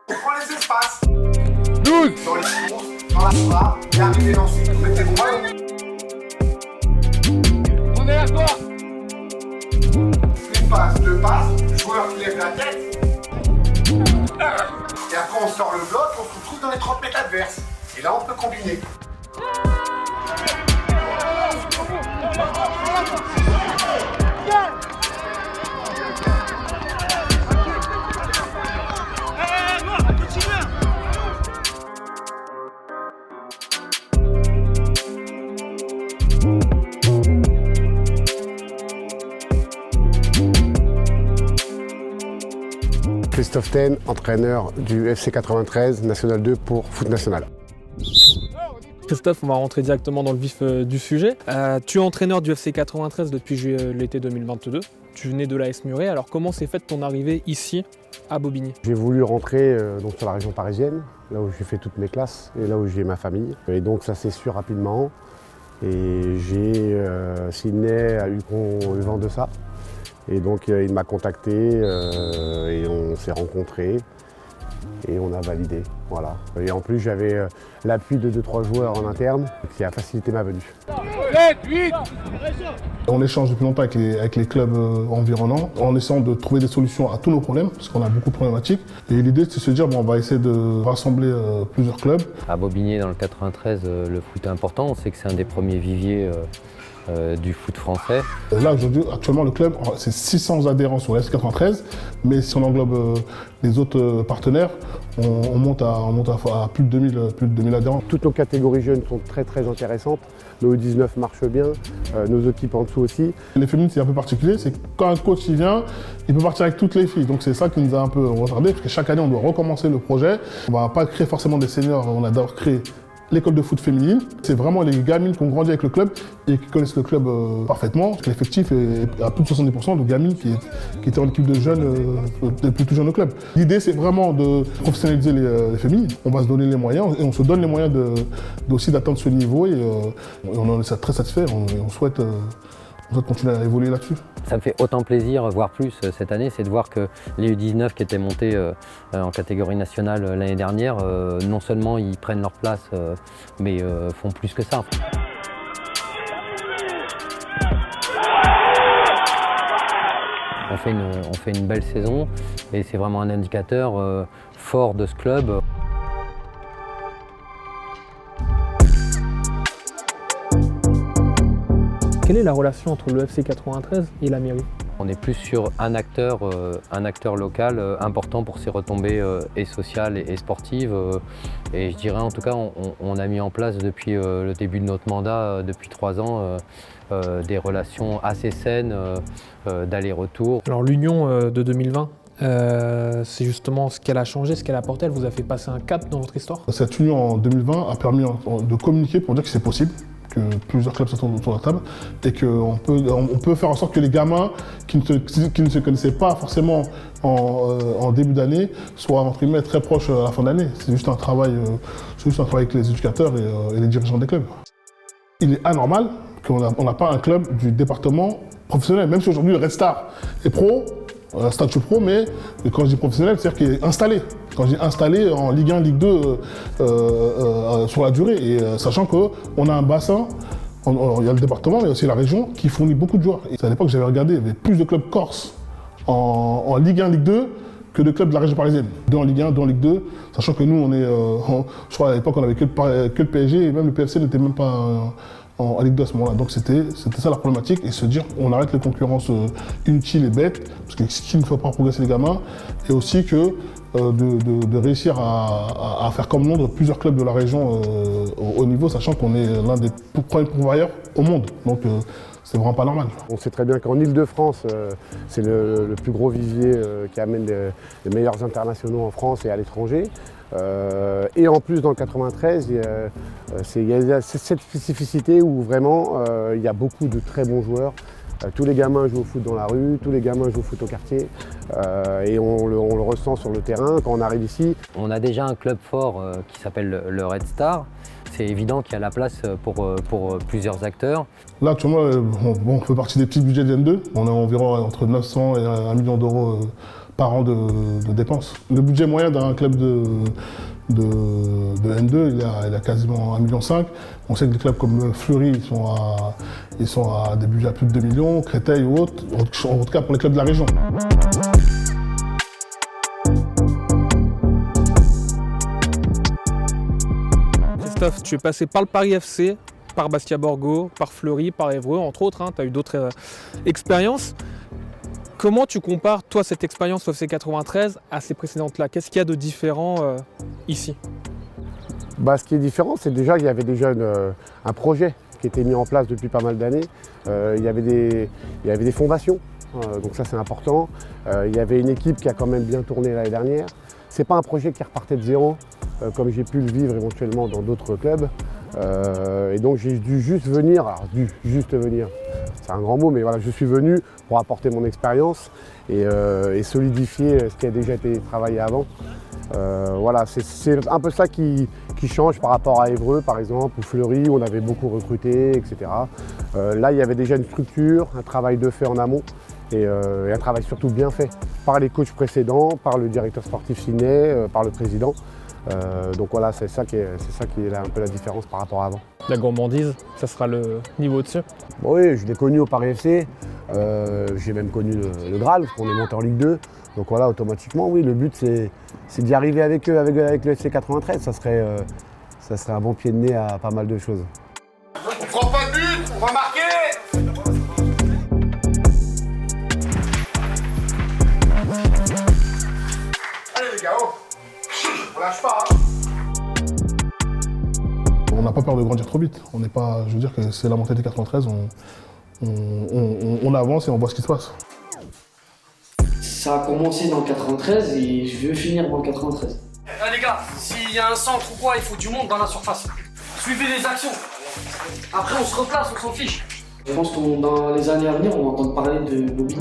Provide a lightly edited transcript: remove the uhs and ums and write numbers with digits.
On prend les espaces. 12. Dans les courses, dans la barre, et arrivez ensuite, vous mettez vos mains. On est à toi. Une passe, deux passes, joueur qui lève la tête. Et après on sort le bloc, on se retrouve dans les 30 mètres adverses. Et là on peut combiner. Christophe Ten, entraîneur du FC 93, National 2 pour Foot National. Christophe, on va rentrer directement dans le vif du sujet. Tu es entraîneur du FC 93 depuis l'été 2022. Tu venais de l'AS Muret, alors comment s'est faite ton arrivée ici à Bobigny? J'ai voulu rentrer donc sur la région parisienne, là où j'ai fait toutes mes classes et là où j'ai ma famille. Et donc ça s'est su rapidement. Et j'ai Sydney a eu vent de ça. Et donc il m'a contacté et on s'est rencontrés et on a validé. Voilà. Et en plus j'avais l'appui de 2-3 joueurs en interne qui a facilité ma venue. 7, 8. On échange depuis longtemps avec les clubs environnants en essayant de trouver des solutions à tous nos problèmes parce qu'on a beaucoup de problématiques. Et l'idée c'est de se dire bon, on va essayer de rassembler plusieurs clubs. À Bobigny dans le 93, le foot est important. On sait que c'est un des premiers viviers du foot français. Là aujourd'hui, actuellement le club, c'est 600 adhérents sur l'FC 93, mais si on englobe les autres partenaires, on monte à plus de 2000 adhérents. Toutes nos catégories jeunes sont très intéressantes. Nos U19 marchent bien, nos équipes en dessous aussi. Les féminines c'est un peu particulier, c'est que quand un coach il vient, il peut partir avec toutes les filles. Donc c'est ça qui nous a un peu retardé, parce que chaque année on doit recommencer le projet. On ne va pas créer forcément des seniors, on a d'abord créé l'école de foot féminine. C'est vraiment les gamines qui ont grandi avec le club et qui connaissent le club parfaitement. Parce que l'effectif est à plus de 70% de gamines qui étaient en équipe de jeunes depuis tout jeune au club. L'idée c'est vraiment de professionnaliser les féminines. On va se donner les moyens et on se donne les moyens aussi d'atteindre ce niveau et on en est très satisfait. On souhaite continuer à évoluer là-dessus. Ça me fait autant plaisir, voire plus cette année, c'est de voir que les U19 qui étaient montés en catégorie nationale l'année dernière, non seulement ils prennent leur place, mais font plus que ça. On fait une belle saison et c'est vraiment un indicateur fort de ce club. Quelle est la relation entre le FC 93 et la mairie? On est plus sur un acteur local important pour ses retombées et sociales et sportives. Et je dirais en tout cas, on a mis en place depuis le début de notre mandat, depuis 3 ans, des relations assez saines d'aller-retour. Alors l'union de 2020, c'est justement ce qu'elle a changé, ce qu'elle a apporté. Elle vous a fait passer un cap dans votre histoire? Cette union en 2020 a permis de communiquer pour dire que c'est possible, que plusieurs clubs sont autour de la table et qu'on peut faire en sorte que les gamins qui ne se connaissaient pas forcément en début d'année soient entre guillemets très proches à la fin d'année. C'est juste un travail avec les éducateurs et les dirigeants des clubs. Il est anormal qu'on n'a pas un club du département professionnel, même si aujourd'hui le Red Star est pro, statut pro, mais quand je dis professionnel, c'est-à-dire qu'il est installé. Quand je dis installé en Ligue 1, Ligue 2 sur la durée, et sachant qu'on a un bassin, il y a le département, mais aussi la région, qui fournit beaucoup de joueurs. Et à l'époque, j'avais regardé, il y avait plus de clubs corses en Ligue 1, Ligue 2 que de clubs de la région parisienne. 2 en Ligue 1, 2 en Ligue 2, sachant que nous, je crois à l'époque, on avait que le PSG, et même le PFC n'était même pas en Ligue 2 à ce moment-là. Donc c'était ça la problématique, et se dire on arrête les concurrences inutiles et bêtes, parce que ce qui ne fait pas progresser les gamins, et aussi que de réussir à faire comme Londres plusieurs clubs de la région au haut niveau, sachant qu'on est l'un des premiers pourvoyeurs au monde. Donc c'est vraiment pas normal. On sait très bien qu'en Ile-de-France, c'est le plus gros vivier qui amène les meilleurs internationaux en France et à l'étranger. Et en plus dans le 93, il y a cette spécificité où vraiment il y a beaucoup de très bons joueurs. Tous les gamins jouent au foot dans la rue, tous les gamins jouent au foot au quartier, et on le ressent sur le terrain quand on arrive ici. On a déjà un club fort qui s'appelle le Red Star. C'est évident qu'il y a la place pour plusieurs acteurs. Là actuellement, on fait partie des petits budgets de N2. On est environ entre 900 et 1 million d'euros par an de dépenses. Le budget moyen d'un club de N2, il a quasiment 1,5 million. On sait que des clubs comme Fleury, ils sont à des budgets à plus de 2 millions, Créteil ou autres, en tout cas pour les clubs de la région. Christophe, tu es passé par le Paris FC, par Bastia Borgo, par Fleury, par Évreux, entre autres, hein, tu as eu d'autres expériences. Comment tu compares, toi, cette expérience au FC 93 à ces précédentes-là? Qu'est-ce qu'il y a de différent ici? Ce qui est différent, c'est déjà qu'il y avait déjà un projet qui était mis en place depuis pas mal d'années. Il y avait des fondations, donc ça c'est important. Il y avait une équipe qui a quand même bien tourné l'année dernière. C'est pas un projet qui repartait de zéro, comme j'ai pu le vivre éventuellement dans d'autres clubs. Et donc j'ai dû juste venir, c'est un grand mot, mais voilà, je suis venu pour apporter mon expérience et solidifier ce qui a déjà été travaillé avant. Voilà, c'est un peu ça qui change par rapport à Évreux par exemple, ou Fleury, où on avait beaucoup recruté, etc. Là, il y avait déjà une structure, un travail de fait en amont et un travail surtout bien fait par les coachs précédents, par le directeur sportif Sinet, par le président. Donc voilà, c'est ça qui est un peu la différence par rapport à avant. La gourmandise, ça sera le niveau au-dessus? Oui, je l'ai connu au Paris FC, j'ai même connu le Graal, parce qu'on est monté en Ligue 2. Donc voilà, automatiquement, oui, le but c'est d'y arriver avec eux, avec le FC 93. Ça serait un bon pied de nez à pas mal de choses. On prend pas de but, on va marquer. Allez les gars, oh. On lâche pas, hein. On n'a pas peur de grandir trop vite. On n'est pas, je veux dire que c'est la mentalité 93, on avance et on voit ce qui se passe. Ça a commencé dans le 93 et je veux finir dans le 93. Les gars, s'il y a un centre ou quoi, il faut du monde dans la surface. Suivez les actions. Après on se replace, on s'en fiche. Je pense que dans les années à venir, on va entendre parler de Bobby.